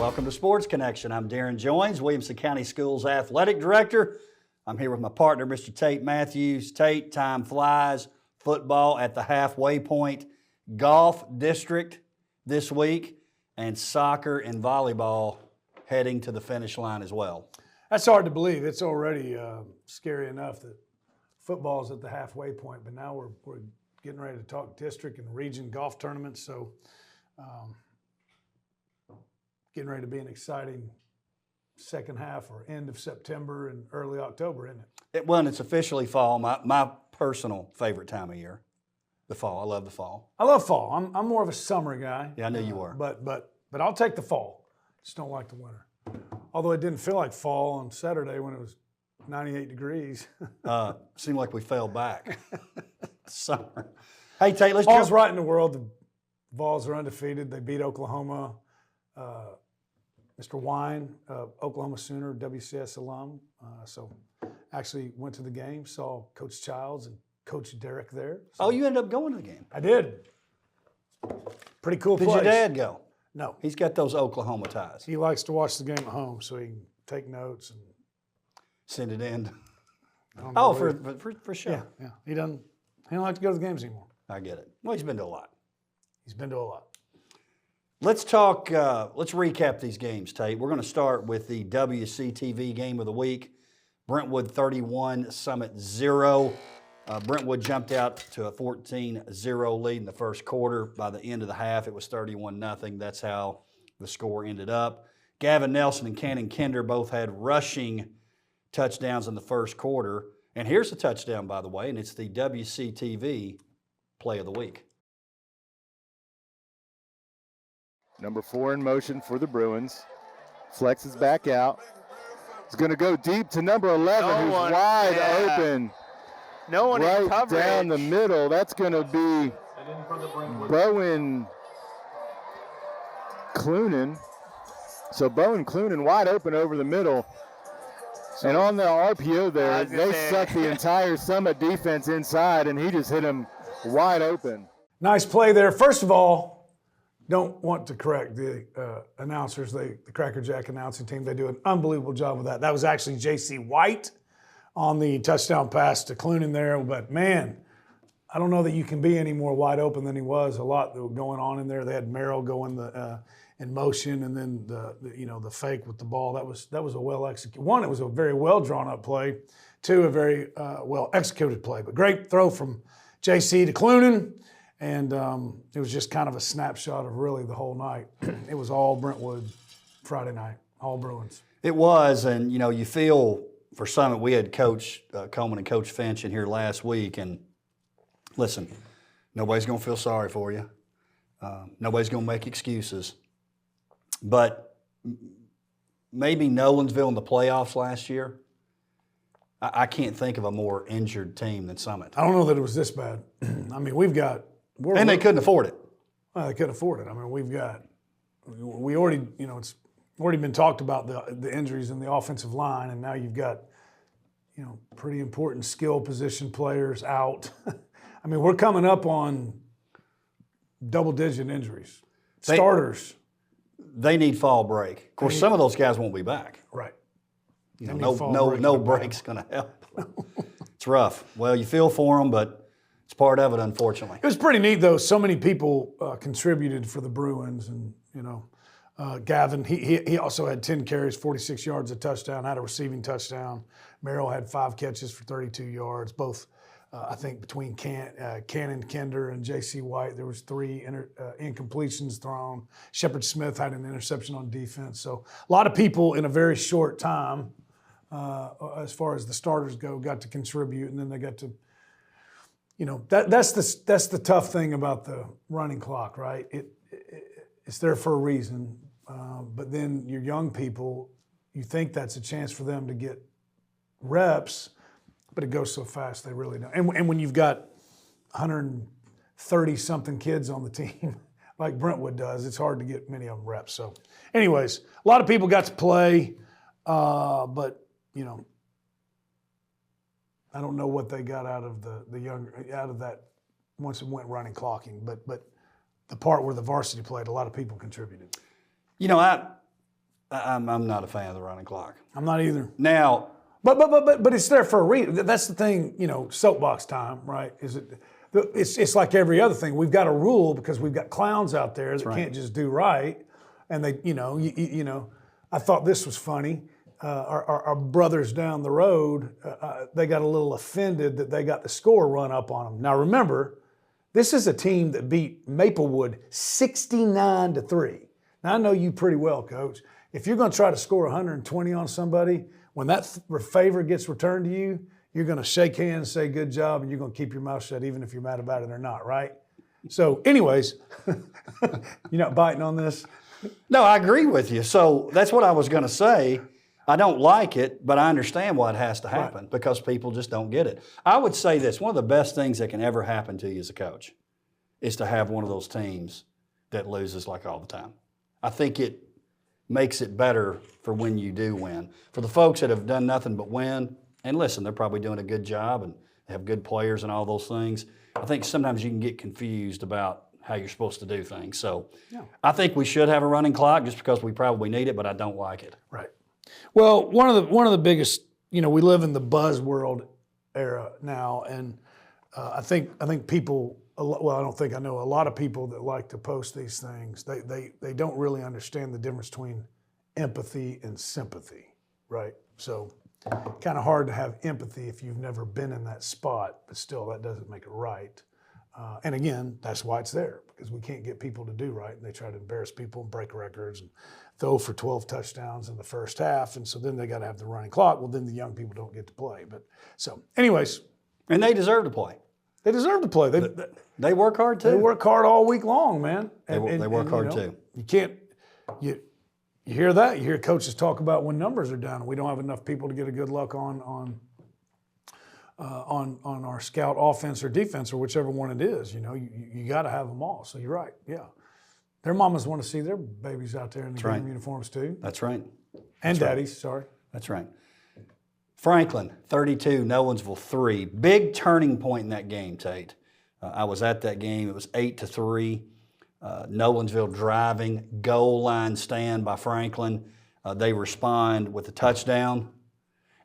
Welcome to Sports Connection. I'm Darrin Joins, Williamson County Schools Athletic Director. I'm here with my partner, Mr. Tate Mathews. Tate, time flies. Football at the halfway point. Golf district this week. And soccer and volleyball heading to the finish line as well. That's hard to believe. It's already scary enough that football's at the halfway point, but now we're getting ready to talk district and region golf tournaments. So getting ready to be an exciting second half or end of September and early October, isn't it? Well, it's officially fall, my personal favorite time of year, the fall. I love the fall. I love fall. I'm more of a summer guy. Yeah, I knew you were. But I'll take the fall. Just don't like the winter. Although it didn't feel like fall on Saturday when it was 98 degrees. Seemed like we fell back. Summer. Hey, Tate, let's All's jump. right in the world. The Vols are undefeated. They beat Oklahoma. Mr. Wine, Oklahoma Sooner, WCS alum. So actually went to the game, saw Coach Childs and Coach Derrick there. So Oh, you ended up going to the game. I did. Pretty cool Did place. your dad go? No. He's got those Oklahoma ties. He likes to watch the game at home so he can take notes. And Send it in. I don't know Oh, where for sure. yeah. He don't like to go to the games anymore. I get it. Well, he's been to a lot. He's been to a lot. Let's talk, let's recap these games, Tate. We're going to start with the WCTV game of the week. Brentwood 31, Summit 0. Brentwood jumped out to a 14-0 lead in the first quarter. By the end of the half, it was 31-0. That's how the score ended up. Gavin Nelson and Cannon Kinder both had rushing touchdowns in the first quarter. And here's a touchdown, by the way, and it's the WCTV play of the week. Number 4 in motion for the Bruins. Flexes back out. He's going to go deep to number 11, who's wide open. No one in Right coverage. down the middle. That's going to be Bowen Clunan. So Bowen Clunan wide open over the middle. And on the RPO there, they sucked the entire Summit defense inside, and he just hit him wide open. Nice play there. First of all, don't want to correct the announcers, the Cracker Jack announcing team. They do an unbelievable job with that. That was actually J.C. White on the touchdown pass to Clunan there. But, man, I don't know that you can be any more wide open than he was. A lot that was going on in there. They had Merrill going in motion, and then the fake with the ball. That was a well executed. One, it was a very well drawn up play. Two, a very well executed play. But great throw from J.C. to Clunan. And it was just kind of a snapshot of really the whole night. It was all Brentwood Friday night, all Bruins. It was, and you feel for Summit. We had Coach Coleman and Coach Finch in here last week, and listen, nobody's going to feel sorry for you. Nobody's going to make excuses. But maybe Nolensville in the playoffs last year, I can't think of a more injured team than Summit. I don't know that it was this bad. I mean, And they couldn't afford it. Well, they couldn't afford it. I mean, we already, it's already been talked about the injuries in the offensive line, and now you've got, pretty important skill position players out. I mean, we're coming up on double-digit injuries. Starters. They need fall break. Of course, some of those guys won't be back. Right. No break's going to help. It's rough. Well, you feel for them, but it's part of it, unfortunately. It was pretty neat, though. So many people contributed for the Bruins, and Gavin. He also had 10 carries, 46 yards, a touchdown, had a receiving touchdown. Merrill had 5 catches for 32 yards. Both, I think, between Cannon Kinder and J.C. White, there was 3 incompletions thrown. Shepard Smith had an interception on defense. So a lot of people in a very short time, as far as the starters go, got to contribute, and then they got to. That's the tough thing about the running clock, right? It's there for a reason, but then your young people, you think that's a chance for them to get reps, but it goes so fast they really don't. And when you've got 130-something kids on the team, like Brentwood does, it's hard to get many of them reps. So, anyways, a lot of people got to play, but I don't know what they got out of out of that once it went running clocking, but the part where the varsity played, a lot of people contributed. I'm not a fan of the running clock. I'm not either. Now, But it's there for a reason. That's the thing, soapbox time, right? It's like every other thing. We've got a rule because we've got clowns out there that can't just do right. And they, I thought this was funny. Our brothers down the road, they got a little offended that they got the score run up on them. Now remember, this is a team that beat Maplewood 69-3. Now I know you pretty well, Coach. If you're going to try to score 120 on somebody, when that favor gets returned to you, you're going to shake hands, say good job, and you're going to keep your mouth shut even if you're mad about it or not, right? So anyways, you're not biting on this? no, I agree with you. So that's what I was going to say. I don't like it, but I understand why it has to happen because people just don't get it. I would say this, one of the best things that can ever happen to you as a coach is to have one of those teams that loses like all the time. I think it makes it better for when you do win. For the folks that have done nothing but win, and listen, they're probably doing a good job and have good players and all those things. I think sometimes you can get confused about how you're supposed to do things. So I think we should have a running clock just because we probably need it, but I don't like it. Right. Well, one of the biggest, we live in the buzz world era now, and I think people. Well, I know a lot of people that like to post these things. They don't really understand the difference between empathy and sympathy, right? So, kind of hard to have empathy if you've never been in that spot, but still, that doesn't make it right. And again, that's why it's there, because we can't get people to do right, and they try to embarrass people and break records and throw for 12 touchdowns in the first half, and so then they got to have the running clock. Well, then the young people don't get to play. But so, anyways, and they deserve to play. They deserve to play. They work hard too. They work hard all week long, man. They work hard too. You can't. You hear that? You hear coaches talk about when numbers are down and we don't have enough people to get a good look on our scout offense or defense or whichever one it is. You got to have them all. So you're right. Yeah, their mamas want to see their babies out there in the game uniforms too. That's right. And daddies. Sorry. That's right. Franklin, 32, Nolensville 3. Big turning point in that game, Tate. I was at that game. It was 8-3. Nolensville driving, goal line stand by Franklin. They respond with a touchdown.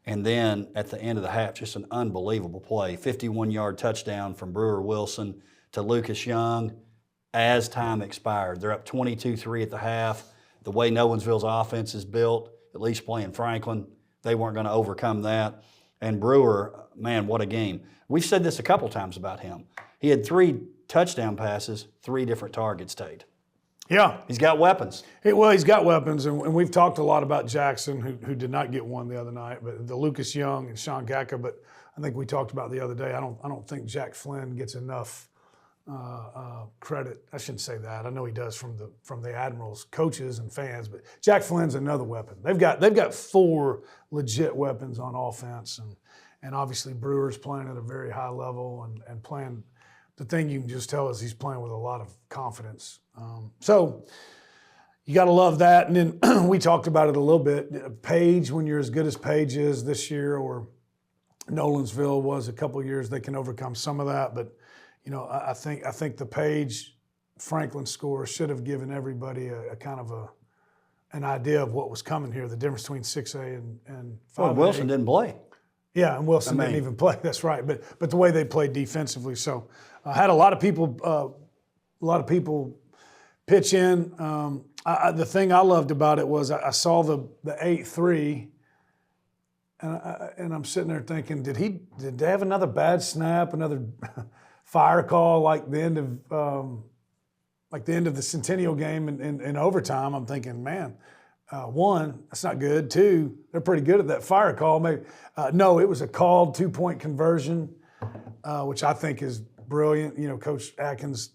And then at the end of the half, just an unbelievable play. 51-yard touchdown from Brewer Wilson to Lucas Young as time expired. They're up 22-3 at the half. The way Nolensville's offense is built, at least playing Franklin, they weren't going to overcome that. And Brewer, man, what a game. We've said this a couple times about him. He had 3 touchdown passes, 3 different targets, Tate. Yeah. He's got weapons. He's got weapons, and we've talked a lot about Jackson, who did not get one the other night, but the Lucas Young and Sean Gacka. But I think we talked about the other day, I don't think Jack Flynn gets enough credit. I shouldn't say that. I know he does from the Admirals coaches and fans, but Jack Flynn's another weapon. They've got 4 legit weapons on offense, and obviously Brewer's playing at a very high level and playing. The thing you can just tell is he's playing with a lot of confidence. So you got to love that. And then we talked about it a little bit. Page, when you're as good as Page is this year, or Nolensville was a couple of years, they can overcome some of that, but. I think the Page Franklin score should have given everybody a kind of an idea of what was coming here, the difference between 6A and 5A. Well, Wilson didn't play. Yeah, and Wilson didn't even play. That's right. But the way they played defensively, so I had a lot of people pitch in. The thing I loved about it was I saw the 8-3. And I'm sitting there thinking, did they have another bad snap, another fire call like the end of the Centennial game in overtime? I'm thinking, man, 1, that's not good. 2, they're pretty good at that fire call. Maybe no, it was a called 2-point conversion, which I think is brilliant. Coach Atkins,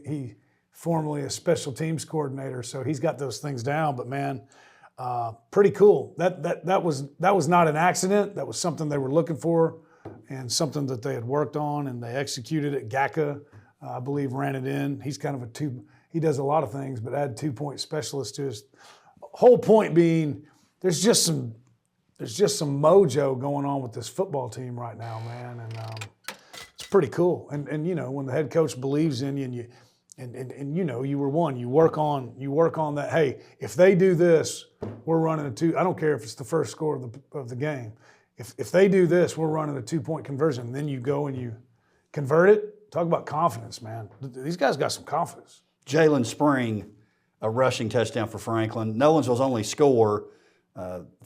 he formerly a special teams coordinator, so he's got those things down. But man, pretty cool. That was not an accident. That was something they were looking for, and something that they had worked on, and they executed it. Gacka, I believe, ran it in. He's kind of he does a lot of things, but add 2-point specialist to his whole point being there's just some mojo going on with this football team right now, man, and it's pretty cool. And when the head coach believes in you and And you know, you were one. You work on that. Hey, if they do this, we're running a two. I don't care if it's the first score of the game. If they do this, we're running a 2-point conversion. And then you go and you convert it. Talk about confidence, man. These guys got some confidence. Jalen Spring, a rushing touchdown for Franklin. Nolensville's only score,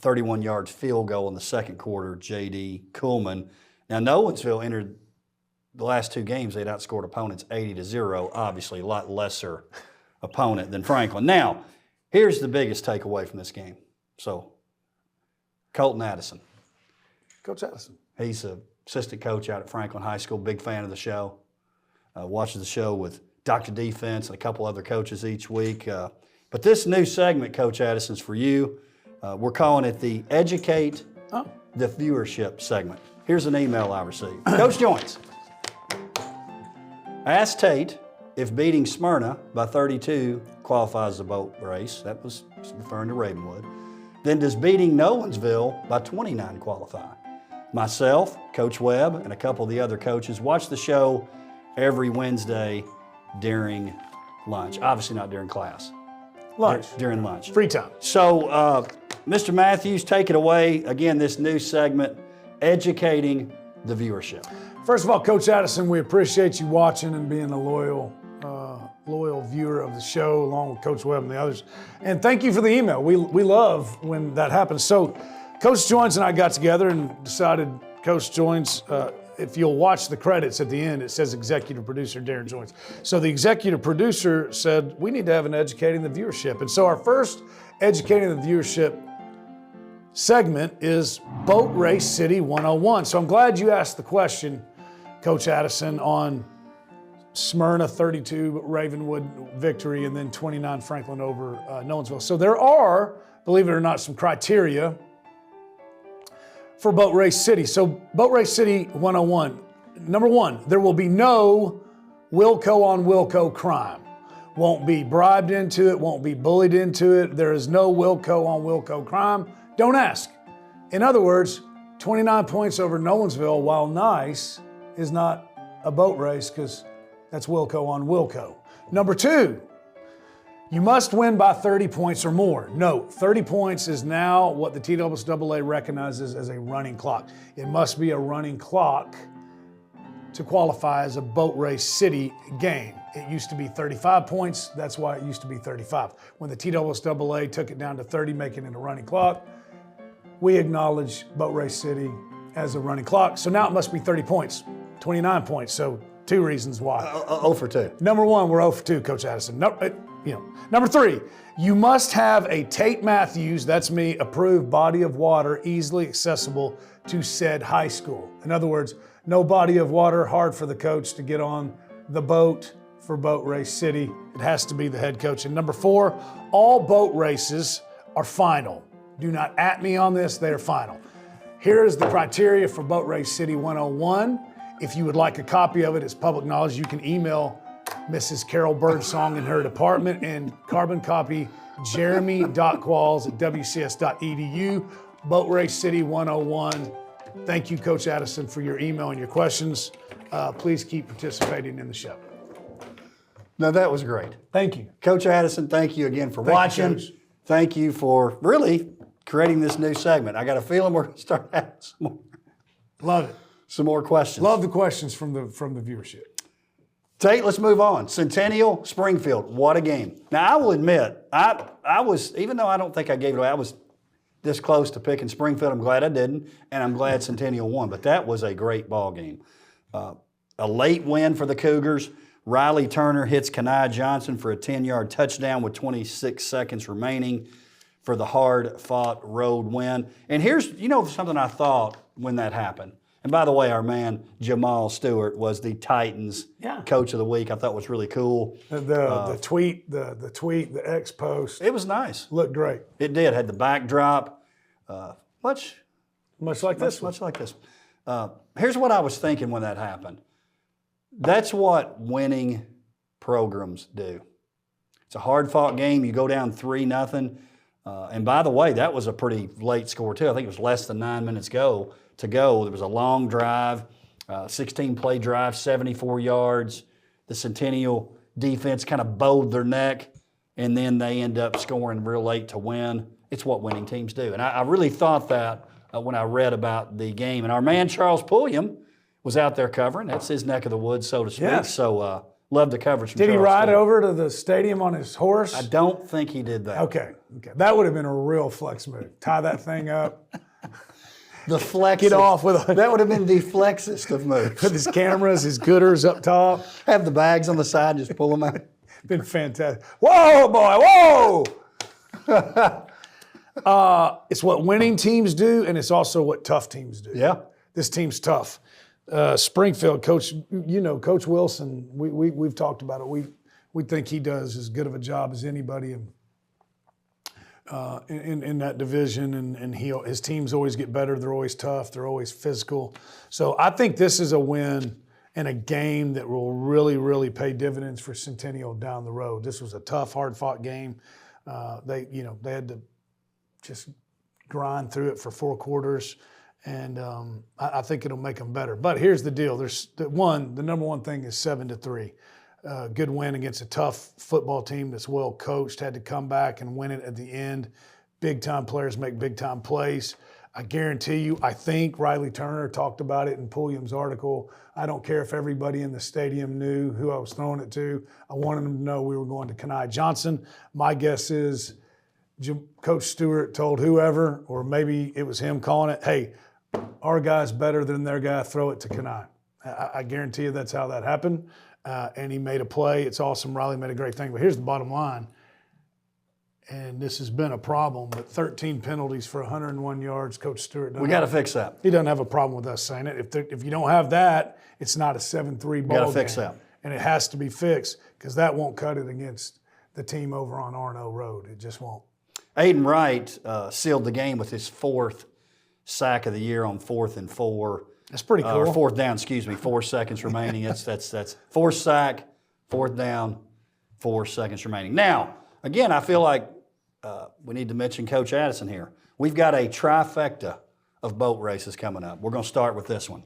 31 yards field goal in the second quarter, J.D. Kuhlman. Now, Nolensville entered the last 2 games, they'd outscored opponents 80-0, obviously a lot lesser opponent than Franklin. Now, here's the biggest takeaway from this game. So, Colton Addison. Coach Addison. He's an assistant coach out at Franklin High School, big fan of the show. Watches the show with Dr. Defense and a couple other coaches each week. But this new segment, Coach Addison's for you. We're calling it the Educate the Viewership segment. Here's an email I received. Coach Joints. Asked Tate if beating Smyrna by 32 qualifies as a boat race. That was referring to Ravenwood. Then does beating Nolensville by 29 qualify? Myself, Coach Webb, and a couple of the other coaches watch the show every Wednesday during lunch. Obviously not during class. Lunch. During lunch. Free time. So, Mr. Mathews, take it away. Again, this new segment, Educating the Viewership. First of all, Coach Addison, we appreciate you watching and being a loyal viewer of the show, along with Coach Webb and the others. And thank you for the email. We love when that happens. So, Coach Joins and I got together and decided, Coach Joins, if you'll watch the credits at the end, it says executive producer Darrin Joins. So the executive producer said, we need to have an Educating the Viewership. And so our first Educating the Viewership segment is Boat Race City 101. So I'm glad you asked the question, Coach Addison, on Smyrna 32 Ravenwood victory and then 29 Franklin over Nolensville. So there are, believe it or not, some criteria for Boat Race City. So Boat Race City 101. Number 1, there will be no Wilco on Wilco crime. Won't be bribed into it, won't be bullied into it. There is no Wilco on Wilco crime. Don't ask. In other words, 29 points over Nolensville, while nice, is not a boat race because that's Wilco on Wilco. Number 2, you must win by 30 points or more. Note, 30 points is now what the TWSAA recognizes as a running clock. It must be a running clock to qualify as a Boat Race City game. It used to be 35 points. That's why it used to be 35. When the TWSAA took it down to 30, making it a running clock, we acknowledge Boat Race City as a running clock. So now it must be 30 points, 29 points. So 2 reasons why. 0 for 2. Number 1, we're 0 for 2, Coach Addison. Number 3, you must have a Tate Mathews, that's me, approved body of water easily accessible to said high school. In other words, no body of water, hard for the coach to get on the boat for Boat Race City. It has to be the head coach. And number 4, all boat races are final. Do not at me on this, they are final. Here is the criteria for Boat Race City 101. If you would like a copy of it, it's public knowledge. You can email Mrs. Carol Birdsong in her department and carbon copy jeremy.qualls@wcs.edu. Boat Race City 101. Thank you, Coach Addison, for your email and your questions. Please keep participating in the show. No, that was great. Thank you. Coach Addison, thank you again for watching. Thank you for really creating this new segment. I got a feeling we're going to start having some more questions. Love the questions from the viewership. Tate, let's move on. Centennial, Springfield, what a game. Now, I will admit, I was, even though I don't think I gave it away, I was this close to picking Springfield. I'm glad I didn't, and I'm glad Centennial won. But that was a great ball game. A late win for the Cougars. Riley Turner hits Kenai Johnson for a 10-yard touchdown with 26 seconds remaining for the hard-fought road win. And here's, something I thought when that happened. And by the way, our man Jamal Stewart was the Titans Coach of the Week. I thought was really cool. The tweet, the X post. It was nice. Looked great. It did. Had the backdrop. Much like this. Much like this. Here's what I was thinking when that happened. That's what winning programs do. It's a hard-fought game. You go down 3-0. And by the way, that was a pretty late score too. I think it was less than 9 minutes to go. There was a long drive, 16-play drive, 74 yards. The Centennial defense kind of bowed their neck, and then they end up scoring real late to win. It's what winning teams do. And I really thought that when I read about the game. And our man Charles Pulliam was out there covering. That's his neck of the woods, so to speak. Yeah. So love the coverage from Did he Charles ride too. over to the stadium on his horse? I don't think he did that. Okay. That would have been a real flex move. Tie that thing up. The flex. Get off with That would have been the flexest of moves. with his cameras, his gooders up top. Have the bags on the side, just pull them out. Been fantastic. Whoa, boy, whoa! It's what winning teams do, and it's also what tough teams do. Yeah. This team's tough. Springfield, Coach Wilson, we've talked about it. We think he does as good of a job as anybody in that division, and his teams always get better. They're always tough. They're always physical. So I think this is a win and a game that will really, really pay dividends for Centennial down the road. This was a tough, hard-fought game. They had to just grind through it for 4 quarters, and I think it'll make them better. But here's the deal: the number one thing is 7-3. Good win against a tough football team that's well coached. Had to come back and win it at the end. Big-time players make big-time plays. I guarantee you, I think Riley Turner talked about it in Pulliam's article. I don't care if everybody in the stadium knew who I was throwing it to. I wanted them to know we were going to Kenai Johnson. My guess is Coach Stewart told whoever, or maybe it was him calling it, hey, our guy's better than their guy, throw it to Kenai. I guarantee you that's how that happened. And he made a play. It's awesome. Riley made a great thing. But here's the bottom line. And this has been a problem, but 13 penalties for 101 yards. Coach Stewart. We got to fix that. He doesn't have a problem with us saying it. If you don't have that, it's not a 7-3 ball game. Got to fix that. And it has to be fixed because that won't cut it against the team over on Arno Road. It just won't. Aiden Wright sealed the game with his 4th sack of the year on 4th and 4. That's pretty cool. Or 4th down, 4 seconds remaining. That's 4th sack, 4th down, 4 seconds remaining. Now, again, I feel like we need to mention Coach Addison here. We've got a trifecta of boat races coming up. We're going to start with this one.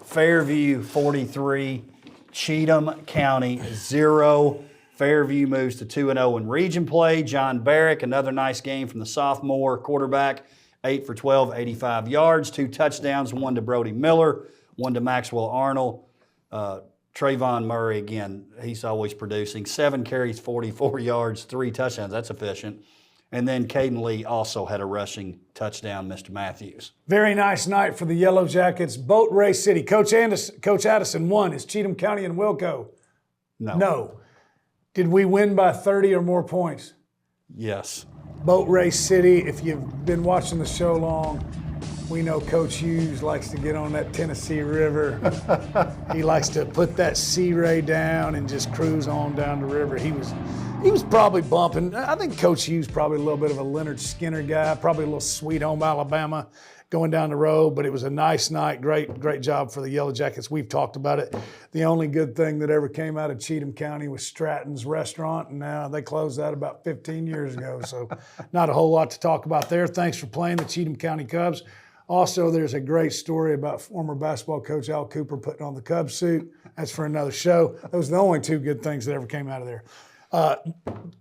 Fairview 43, Cheatham County 0. Fairview moves to 2-0 in region play. John Barrick, another nice game from the sophomore quarterback, 8 for 12, 85 yards, 2 touchdowns, 1 to Brody Miller, 1 to Maxwell Arnold. Trayvon Murray, again, he's always producing. 7 carries, 44 yards, 3 touchdowns. That's efficient. And then Caden Lee also had a rushing touchdown, Mr. Mathews. Very nice night for the Yellow Jackets. Boat Race City. Coach Addison won. Is Cheatham County and Wilco? No. Did we win by 30 or more points? Yes. Boat Race City. If you've been watching the show long, we know Coach Hughes likes to get on that Tennessee River. He likes to put that Sea Ray down and just cruise on down the river. He was probably bumping. I think Coach Hughes probably a little bit of a Leonard Skinner guy, probably a little Sweet Home Alabama going down the road, but it was a nice night. Great job for the Yellow Jackets. We've talked about it. The only good thing that ever came out of Cheatham County was Stratton's Restaurant, and now they closed that about 15 years ago, so not a whole lot to talk about there. Thanks for playing the Cheatham County Cubs. Also, there's a great story about former basketball coach Al Cooper putting on the Cubs suit. That's for another show. Those are the only 2 good things that ever came out of there.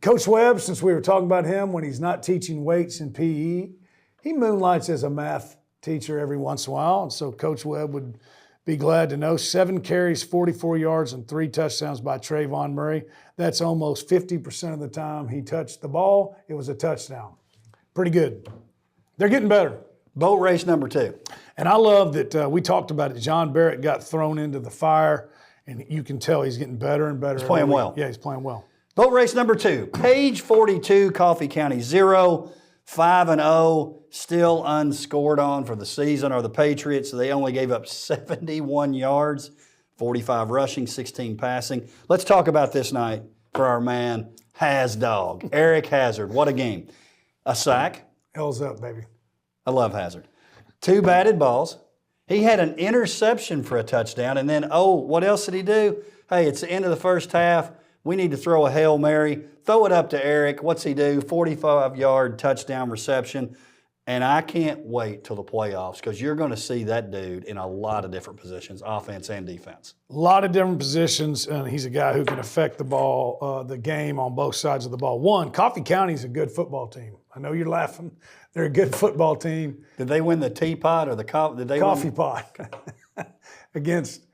Coach Webb, since we were talking about him, when he's not teaching weights in PE, he moonlights as a math teacher every once in a while. And so Coach Webb would be glad to know 7 carries, 44 yards, and 3 touchdowns by Trayvon Murray. That's almost 50% of the time he touched the ball. It was a touchdown. Pretty good. They're getting better. Boat race number 2. And I love that we talked about it. John Barrett got thrown into the fire, and you can tell he's getting better and better. He's playing well. Yeah, he's playing well. Boat race number 2. Page 42, Coffee County 0, 5-0, still unscored on for the season are the Patriots. They only gave up 71 yards, 45 rushing, 16 passing. Let's talk about this night for our man, Hasdog, Eric Hazard. What a game. A sack. L's up, baby. I love Hazard. 2 batted balls. He had an interception for a touchdown, and then, what else did he do? Hey, it's the end of the first half. We need to throw a Hail Mary. Throw it up to Eric. What's he do? 45-yard touchdown reception. And I can't wait till the playoffs because you're going to see that dude in a lot of different positions, offense and defense. A lot of different positions, and he's a guy who can affect the ball, the game on both sides of the ball. One, Coffee County's a good football team. I know you're laughing. They're a good football team. Did they win the teapot or the coffee pot against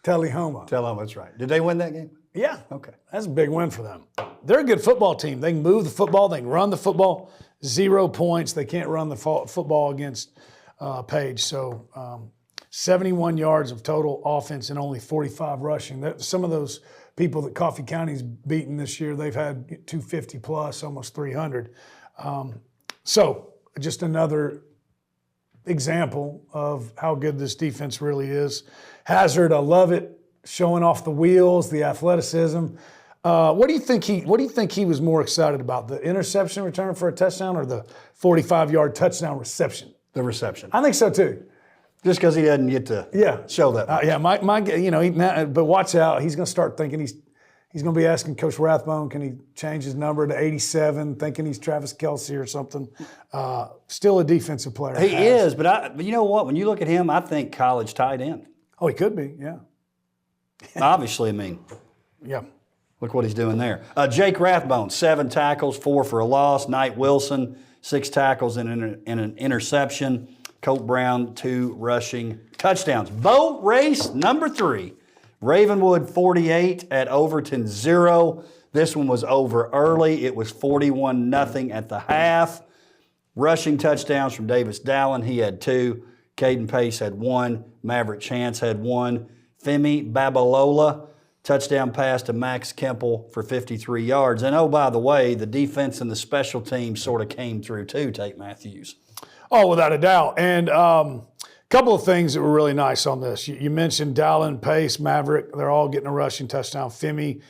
Tullahoma? Tullahoma, that's right. Did they win that game? Yeah. Okay. That's a big win for them. They're a good football team. They can move the football. They can run the football. 0 points. They can't run the football against Page. So 71 yards of total offense and only 45 rushing. Some of those people that Coffee County's beaten this year, they've had 250 plus, almost 300. So just another example of how good this defense really is. Hazard, I love it, showing off the wheels, the athleticism. What do you think he was more excited about, the interception return for a touchdown or the 45-yard touchdown reception? The reception. I think so too. Just because he doesn't get to show that much. But watch out. He's going to start thinking he's going to be asking Coach Rathbone, can he change his number to 87, thinking he's Travis Kelce or something. Still a defensive player. He is, but you know what? When you look at him, I think college tight end. Oh, he could be, yeah. Obviously, I mean. Yeah. Look what he's doing there. Jake Rathbone, 7 tackles, 4 for a loss. Knight Wilson, 6 tackles and an interception. Colt Brown, 2 rushing touchdowns. Boat race number 3. Ravenwood 48 at Overton 0. This one was over early. It was 41-0 at the half. Rushing touchdowns from Davis Dallin. He had 2. Caden Pace had 1. Maverick Chance had 1. Femi Babalola, touchdown pass to Max Kemple for 53 yards. And oh, by the way, the defense and the special teams sort of came through too, Tate Mathews. Oh, without a doubt. And couple of things that were really nice on this. You mentioned Dallin, Pace, Maverick. They're all getting a rushing touchdown. Femi,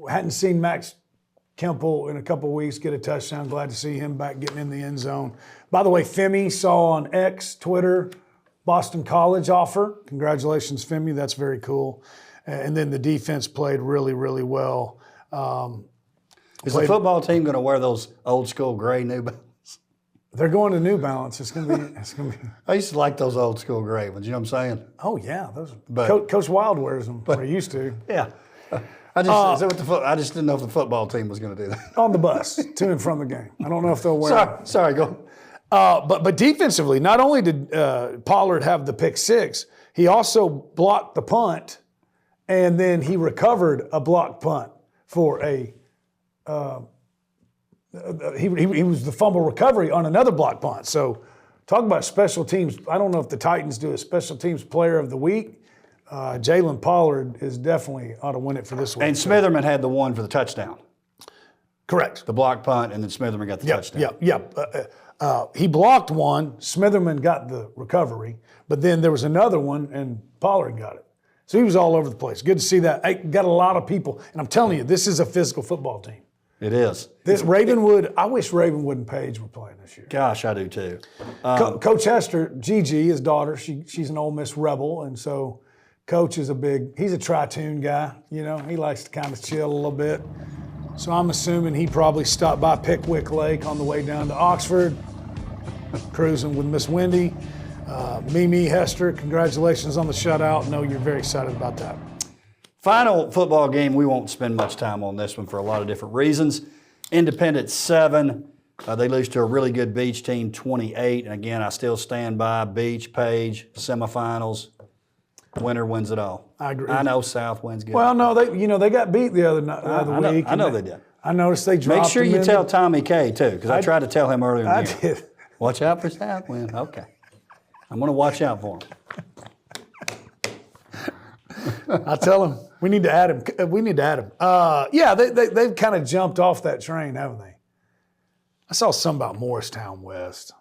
hadn't seen Max Kemple in a couple of weeks get a touchdown. Glad to see him back getting in the end zone. By the way, Femi saw on X, Twitter, Boston College offer. Congratulations, Femi. That's very cool. And then the defense played really, really well. Is the football team going to wear those old school gray New Balance? They're going to New Balance. It's going to be. I used to like those old school gray ones. You know what I'm saying? Oh yeah, those. Coach Wild wears them. Or he used to. Yeah. I just didn't know if the football team was going to do that. On the bus to and from the game. I don't know if they'll wear them. Sorry, go. But defensively, not only did Pollard have the pick 6, he also blocked the punt, and then he recovered a blocked punt for a. He was the fumble recovery on another block punt. So talk about special teams. I don't know if the Titans do a special teams player of the week. Jalen Pollard is definitely ought to win it for this week. And Smitherman had the one for the touchdown. Correct. The block punt, and then Smitherman got the touchdown. He blocked one. Smitherman got the recovery. But then there was another one, and Pollard got it. So he was all over the place. Good to see that. I got a lot of people. And I'm telling you, this is a physical football team. It is. This Ravenwood, I wish Ravenwood and Page were playing this year. Gosh, I do too. Coach Hester, Gigi, his daughter, she's an Ole Miss Rebel, and so Coach is he's a tri-tune guy, you know. He likes to kind of chill a little bit. So I'm assuming he probably stopped by Pickwick Lake on the way down to Oxford, cruising with Miss Wendy. Mimi Hester, congratulations on the shutout. I know you're very excited about that. Final football game, we won't spend much time on this one for a lot of different reasons. Independent 7, they lose to a really good Beach team, 28. And again, I still stand by Beach, Page, semifinals. Winner wins it all. I agree. I know South wins good. Well, no, they got beat the other week. I know they did. I noticed they dropped. Make sure you tell Tommy K too, because I tried to tell him earlier in the year. I did. Watch out for South win. Okay, I'm going to watch out for him. I'll tell him. We need to add him. They've kind of jumped off that train, haven't they? I saw something about Morristown West.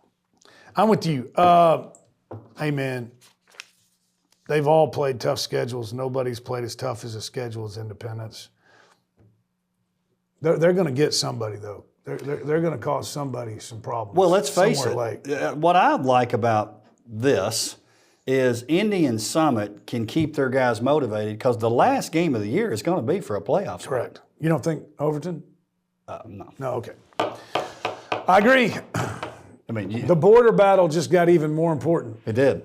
I'm with you. Hey, man, they've all played tough schedules. Nobody's played as tough as a schedule as Independence. They're going to get somebody, though. They're going to cause somebody some problems. Well, let's face it. What I like about this is Indy and Summit can keep their guys motivated because the last game of the year is going to be for a playoff spot. Correct. You don't think Overton? No. No, okay. I agree. I mean, The border battle just got even more important. it did.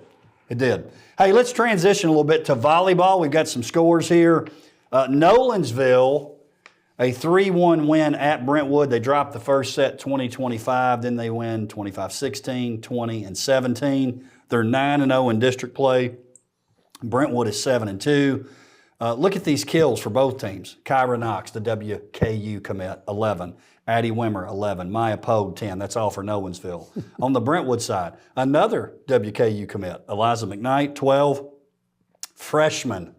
It did. Hey, let's transition a little bit to volleyball. We've got some scores here. Nolensville, a 3-1 win at Brentwood. They dropped the first set 20-25. Then they win 25-16, 20, and 17. They're 9-0 in district play. Brentwood is 7-2. Look at these kills for both teams. Kyra Knox, the WKU commit, 11. Addie Wimmer, 11. Maya Pogue, 10. That's all for Nolensville. On the Brentwood side, another WKU commit, Eliza McKnight, 12. Freshman,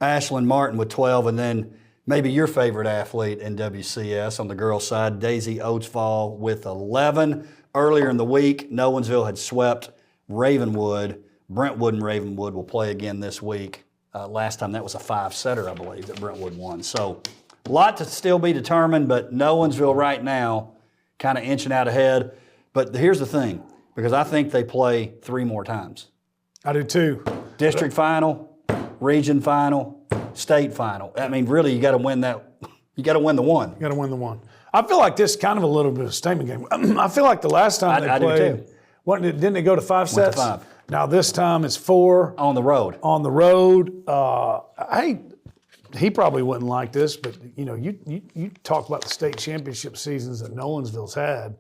Ashlyn Martin with 12. And then maybe your favorite athlete in WCS on the girls' side, Daisy Oatsfall with 11. Earlier in the week, Nolensville had swept Ravenwood. Brentwood and Ravenwood will play again this week. Last time that was a 5-setter, I believe, that Brentwood won. So a lot to still be determined, but Nolensville right now kind of inching out ahead. But here's the thing, because I think they play 3 more times. I do too. District final, region final, state final. I mean, really, you got to win that. You got to win the one. You got to win the one. I feel like this is kind of a little bit of a statement game. I feel like the last time they played, didn't it go to 5 sets? Went to 5. Now this time it's 4 On the road. on the road. He probably wouldn't like this, but you talk about the state championship seasons that Nolensville's had.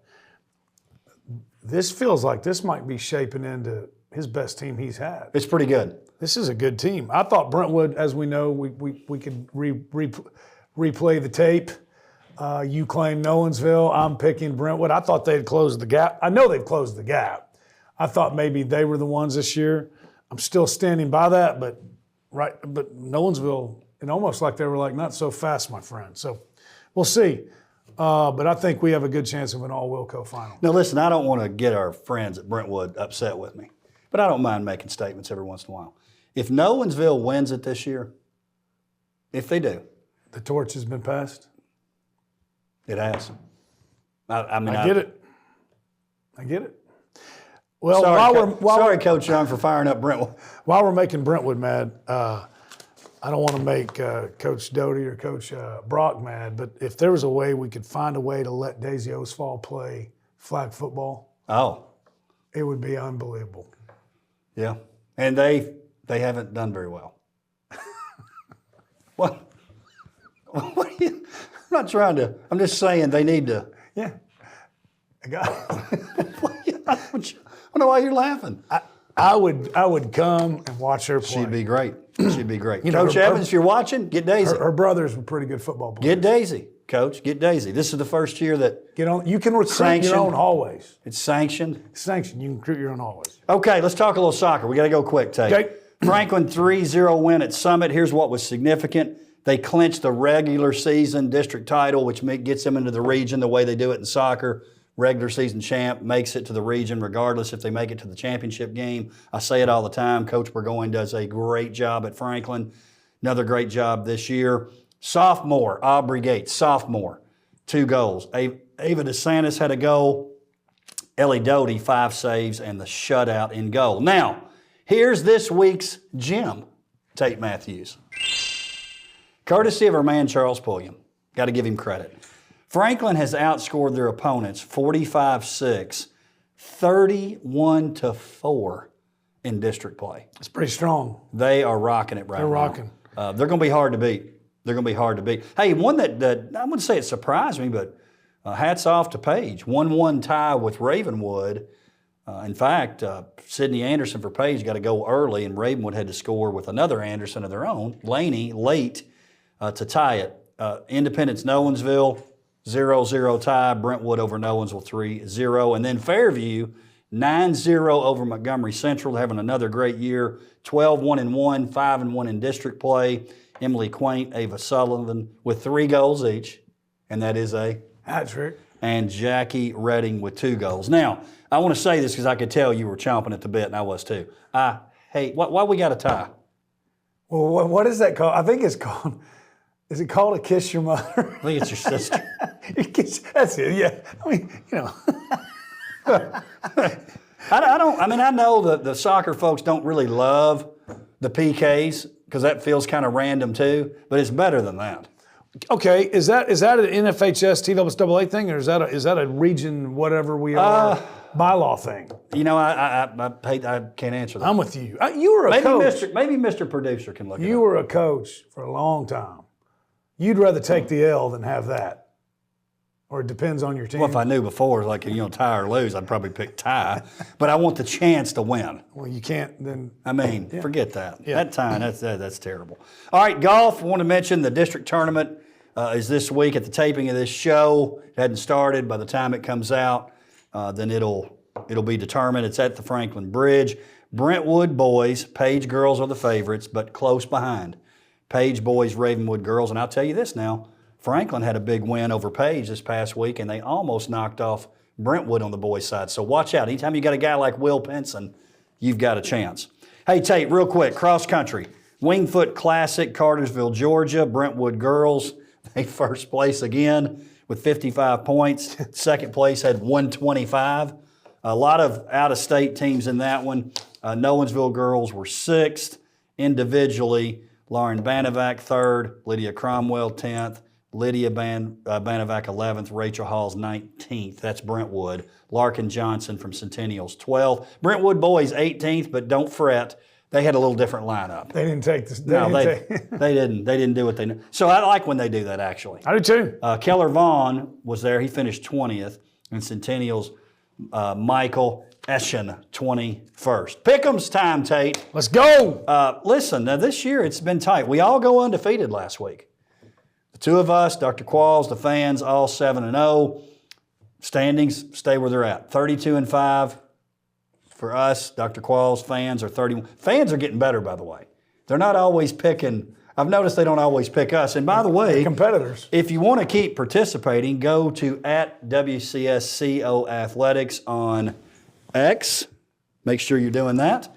This feels like this might be shaping into his best team he's had. It's pretty good. This is a good team. I thought Brentwood, as we know, we could replay the tape. You claim Nolensville. I'm picking Brentwood. I thought they'd close the gap. I know they've closed the gap. I thought maybe they were the ones this year. I'm still standing by that, but Nolensville, it almost like they were like, not so fast, my friend. So we'll see. But I think we have a good chance of an all-Wilco final. Now, listen, I don't want to get our friends at Brentwood upset with me, but I don't mind making statements every once in a while. If Nolensville wins it this year, if they do. The torch has been passed? It has. I mean, I get it. I get it. Well, sorry, Coach Young, for firing up Brentwood. While we're making Brentwood mad, I don't want to make Coach Doty or Coach Brock mad, but if there was a way we could find a way to let Daisy Oswald play flag football, it would be unbelievable. Yeah, and they haven't done very well. What? What are you? I'm not trying to. I'm just saying they need to. Yeah, I got it. I don't know why you're laughing. I would come and watch her play. She'd be great. She'd be great. Coach Evans, if you're watching, get Daisy. Her brothers were pretty good football players. Get Daisy, Coach. Get Daisy. This is the first year that you can recruit your own hallways. It's sanctioned. It's sanctioned. You can recruit your own hallways. Okay, let's talk a little soccer. We got to go quick, Tate. Okay. Franklin 3-0 win at Summit. Here's what was significant. They clinched the regular season district title, which gets them into the region the way they do it in soccer. Regular season champ makes it to the region regardless if they make it to the championship game. I say it all the time. Coach Burgoyne does a great job at Franklin. Another great job this year. Sophomore, Aubrey Gates, sophomore, 2 goals. Ava DeSantis had a goal. Ellie Doty, 5 saves, and the shutout in goal. Now, here's this week's gem, Tate Mathews. Courtesy of our man, Charles Pulliam. Got to give him credit. Franklin has outscored their opponents 45-6, 31-4 in district play. It's pretty strong. They are rocking it right now. They're rocking. They're going to be hard to beat. They're going to be hard to beat. Hey, one that I wouldn't say it surprised me, but hats off to Page. 1-1 tie with Ravenwood. In fact, Sydney Anderson for Page got to go early, and Ravenwood had to score with another Anderson of their own, Laney, late to tie it. Independence Nolensville, 0-0 tie. Brentwood over Nolensville 3-0. And then Fairview, 9-0 over Montgomery Central, having another great year. 12-1-1, 5-1 in district play. Emily Quaint, Ava Sullivan with 3 goals each, and that is a hat trick. And Jackie Redding with 2 goals. Now, I want to say this because I could tell you were chomping at the bit, and I was too. I hate why we got a tie. Well, what is that called? I think it's called. Is it called a kiss your mother? I think it's your sister. That's it. Yeah. I mean, I know that the soccer folks don't really love the PKs because that feels kind of random too, but it's better than that. Okay, is that an NFHS TSSAA thing, or is that a region whatever we are bylaw thing? You know, I can't answer that. I'm with you. You were a coach. Maybe Mr. Producer can look it up. You were a coach for a long time. You'd rather take the L than have that. Or it depends on your team. Well, if I knew before, like, tie or lose, I'd probably pick tie. But I want the chance to win. Well, you can't then. I mean, forget that. Yeah. That tie, that's terrible. All right, golf. I want to mention the district tournament is this week at the taping of this show. It hadn't started. By the time it comes out, then it'll be determined. It's at the Franklin Bridge. Brentwood boys, Page girls are the favorites, but close behind. Page boys, Ravenwood girls. And I'll tell you this now. Franklin had a big win over Page this past week, and they almost knocked off Brentwood on the boys' side. So watch out. Anytime you got a guy like Will Pinson, you've got a chance. Hey, Tate, real quick, cross country. Wingfoot Classic, Cartersville, Georgia. Brentwood girls, they first place again with 55 points. Second place had 125. A lot of out-of-state teams in that one. Nolensville girls were sixth. Individually, Lauren Banavac third, Lydia Cromwell 10th. Lydia Banavac 11th, Rachel Halls 19th. That's Brentwood. Larkin Johnson from Centennials 12th. Brentwood boys 18th, but don't fret. They had a little different lineup. They didn't take this. They didn't do what they knew. So I like when they do that, actually. I do too. Keller Vaughn was there. He finished 20th. And Centennials, Michael Eschen 21st. Pick'em's time, Tate. Let's go. Listen, now this year it's been tight. We all go undefeated last week. The two of us, Dr. Qualls, the fans, all 7-0. Standings stay where they're at. 32-5 for us. Dr. Qualls fans are 31. Fans are getting better, by the way. They're not always picking. I've noticed they don't always pick us. And by the way, competitors. If you want to keep participating, go to @WCSCO Athletics on X. Make sure you're doing that.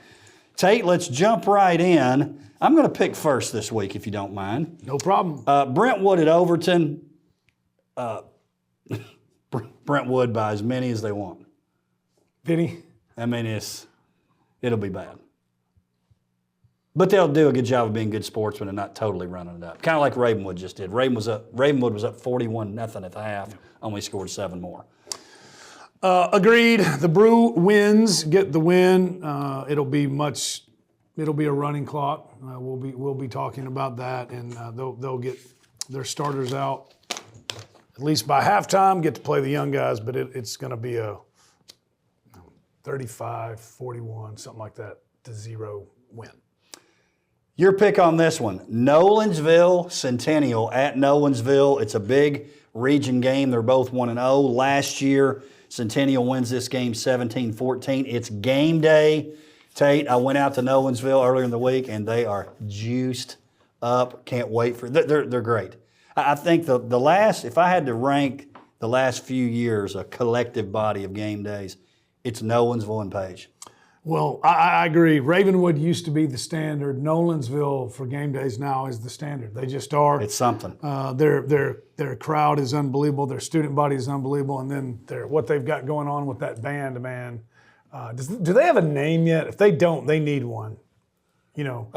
Tate, let's jump right in. I'm going to pick first this week, if you don't mind. No problem. Brentwood at Overton. Brentwood by as many as they want. Vinny? I mean, it'll be bad. But they'll do a good job of being good sportsmen and not totally running it up. Kind of like Ravenwood just did. Ravenwood was up 41-0 at the half, only scored 7 more. Agreed. The Brew wins, get the win. It'll be a running clock. We'll be talking about that, and they'll get their starters out at least by halftime. Get to play the young guys, but it's going to be a 35-41, something like that, to 0 win. Your pick on this one, Nolensville Centennial at Nolensville. It's a big region game. They're both 1-0. Last year, Centennial wins this game 17-14. It's game day. Tate, I went out to Nolensville earlier in the week, and they are juiced up. Can't wait for it. They're great. I think the last, if I had to rank the last few years, a collective body of game days, it's Nolensville and Page. Well, I agree. Ravenwood used to be the standard. Nolensville for game days now is the standard. They just are. It's something. Their crowd is unbelievable. Their student body is unbelievable, and then what they've got going on with that band, man. Do they have a name yet? If they don't, they need one. You know,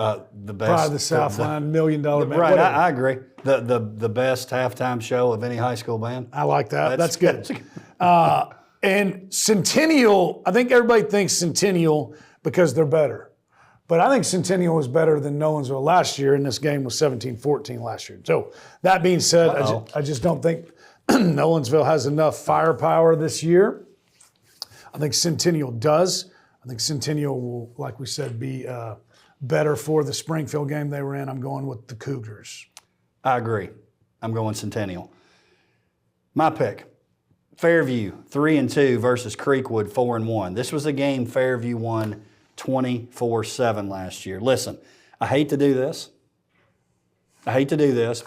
the best. Pride of the Southland, $1 Million band. Right, I agree. The best halftime show of any high school band. I like that. That's good. And Centennial, I think everybody thinks Centennial because they're better. But I think Centennial was better than Nolensville last year, and this game was 17-14 last year. So that being said, I just don't think Nolensville has enough firepower this year. I think Centennial does. I think Centennial will, like we said, be better for the Springfield game they were in. I'm going with the Cougars. I agree. I'm going Centennial. My pick. Fairview 3-2 versus Creekwood 4-1. This was a game Fairview won 24-7 last year. Listen, I hate to do this,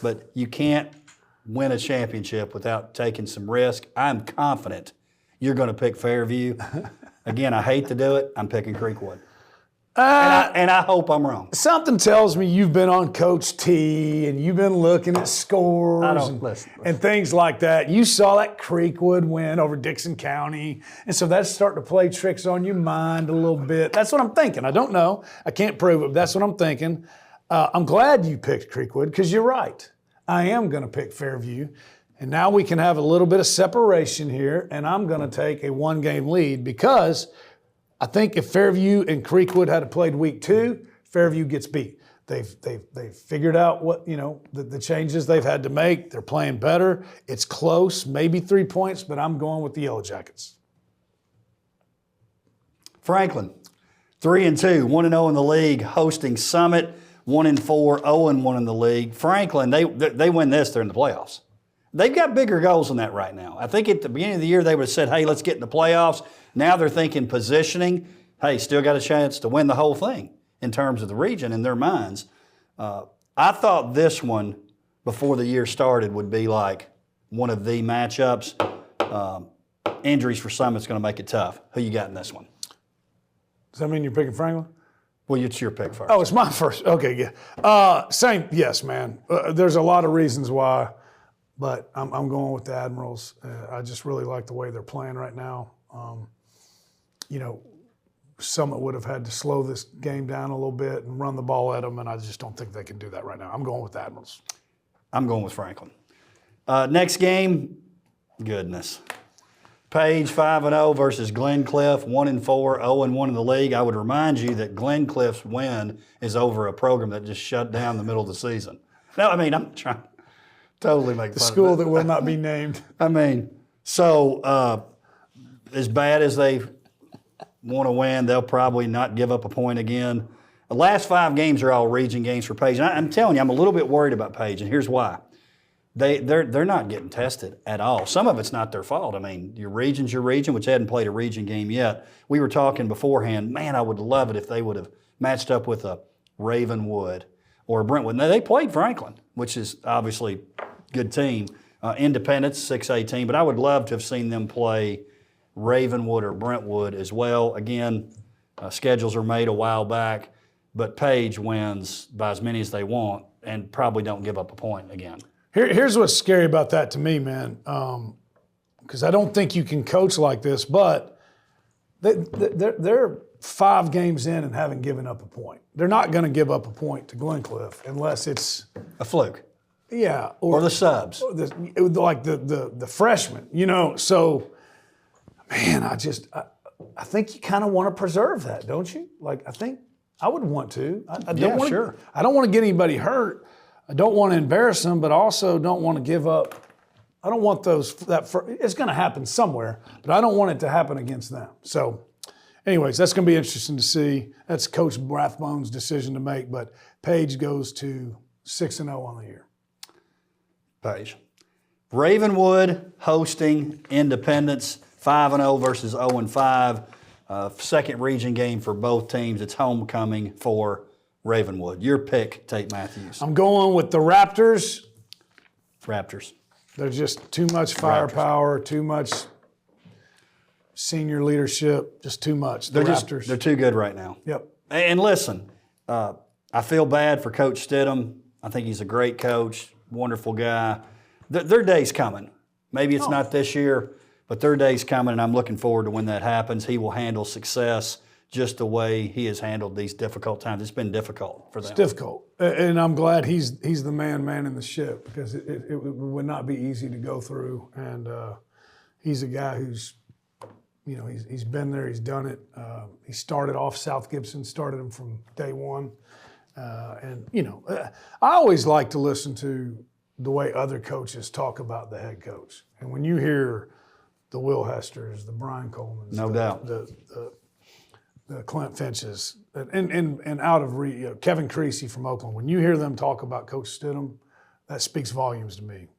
but you can't win a championship without taking some risk. I'm confident you're going to pick Fairview. Again, I hate to do it. I'm picking Creekwood. And I hope I'm wrong. Something tells me you've been on Coach T and you've been looking at scores and things like that. You saw that Creekwood win over Dixon County, and so that's starting to play tricks on your mind a little bit. That's what I'm thinking. I don't know. I can't prove it, but that's what I'm thinking. I'm glad you picked Creekwood because you're right. I am going to pick Fairview. And now we can have a little bit of separation here, and I'm going to take a one-game lead because I think if Fairview and Creekwood had played week 2, Fairview gets beat. They've figured out what, the changes they've had to make. They're playing better. It's close, maybe 3 points, but I'm going with the Yellow Jackets. Franklin, 3-2, 1-0 in the league, hosting Summit, 1-4, 0-1 in the league. Franklin, they win this, they're in the playoffs. They've got bigger goals than that right now. I think at the beginning of the year they would have said, hey, let's get in the playoffs. Now they're thinking positioning. Hey, still got a chance to win the whole thing in terms of the region in their minds. I thought this one, before the year started, would be like one of the matchups. Injuries for Summit's going to make it tough. Who you got in this one? Does that mean you're picking Franklin? Well, it's your pick first. Oh, it's my first. Okay, yeah. Same, yes, man. There's a lot of reasons why. But I'm going with the Admirals. I just really like the way they're playing right now. Summit would have had to slow this game down a little bit and run the ball at them, and I just don't think they can do that right now. I'm going with the Admirals. I'm going with Franklin. Next game, goodness. Page 5-0 versus Glencliff, 1-4, 0-1 in the league. I would remind you that Glencliff's win is over a program that just shut down the middle of the season. No, I mean, I'm trying to totally make fun of it. The school that will not be named. I mean, so as bad as they want to win, they'll probably not give up a point again. The last 5 games are all region games for Page. And I'm telling you, I'm a little bit worried about Page, and here's why. They're not getting tested at all. Some of it's not their fault. I mean, your region's your region, which hadn't played a region game yet. We were talking beforehand, man, I would love it if they would have matched up with a Ravenwood or a Brentwood. Now, they played Franklin, which is obviously a good team. Independence, 6A team, but I would love to have seen them play Ravenwood or Brentwood as well. Again, schedules are made a while back, but Page wins by as many as they want and probably don't give up a point again. Here's what's scary about that to me, man, because I don't think you can coach like this, but they're 5 games in and haven't given up a point. They're not going to give up a point to Glencliff unless it's a fluke. Yeah. Or the subs. Or like the freshmen, so, man, I think you kind of want to preserve that, don't you? Like, I think I would want to. I don't want to get anybody hurt. I don't want to embarrass them, but also don't want to give up. I don't want it's going to happen somewhere, but I don't want it to happen against them. So, anyways, that's going to be interesting to see. That's Coach Rathbone's decision to make, but Page goes to 6-0 on the year. Page. Ravenwood hosting Independence, 5-0 versus 0-5. Second region game for both teams. It's homecoming for Ravenwood. Your pick, Tate Mathews. I'm going with the Raptors. Raptors. There's just too much firepower, too much senior leadership, just too much. Raptors. They're too good right now. Yep. And listen, I feel bad for Coach Stidham. I think he's a great coach, wonderful guy. Their day's coming. Maybe it's not this year, but their day's coming, and I'm looking forward to when that happens. He will handle success just the way he has handled these difficult times. It's been difficult for them. It's difficult, and I'm glad he's the man in the ship because it would not be easy to go through. And he's a guy who's, he's been there, he's done it. He started off South Gibson, started him from day one, and I always like to listen to the way other coaches talk about the head coach, and when you hear the Will Hesters, the Brian Colemans, no doubt, the Clint Finches, and out of Kevin Creasy from Oakland. When you hear them talk about Coach Stidham, that speaks volumes to me.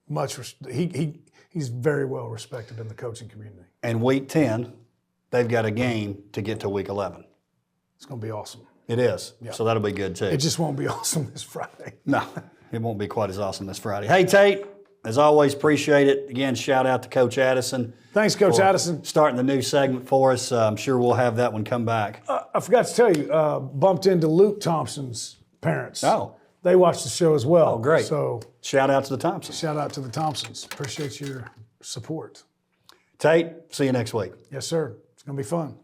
He's very well respected in the coaching community. And week 10, they've got a game to get to week 11. It's going to be awesome. It is. Yeah. So that'll be good too. It just won't be awesome this Friday. No, it won't be quite as awesome this Friday. Hey, Tate, as always, appreciate it. Again, shout out to Coach Addison. Thanks, Coach Addison. Starting the new segment for us. I'm sure we'll have that one come back. I forgot to tell you, bumped into Luke Thompson's parents. Oh. They watched the show as well. Oh, great. So shout out to the Thompsons. Shout out to the Thompsons. Appreciate your support. Tate, see you next week. Yes, sir. It's going to be fun.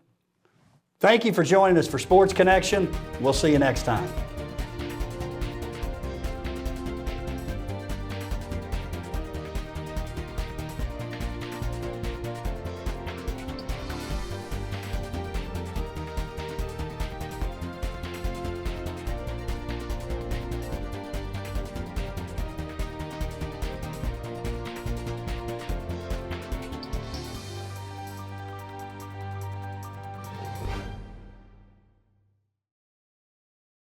Thank you for joining us for Sports Connection. We'll see you next time.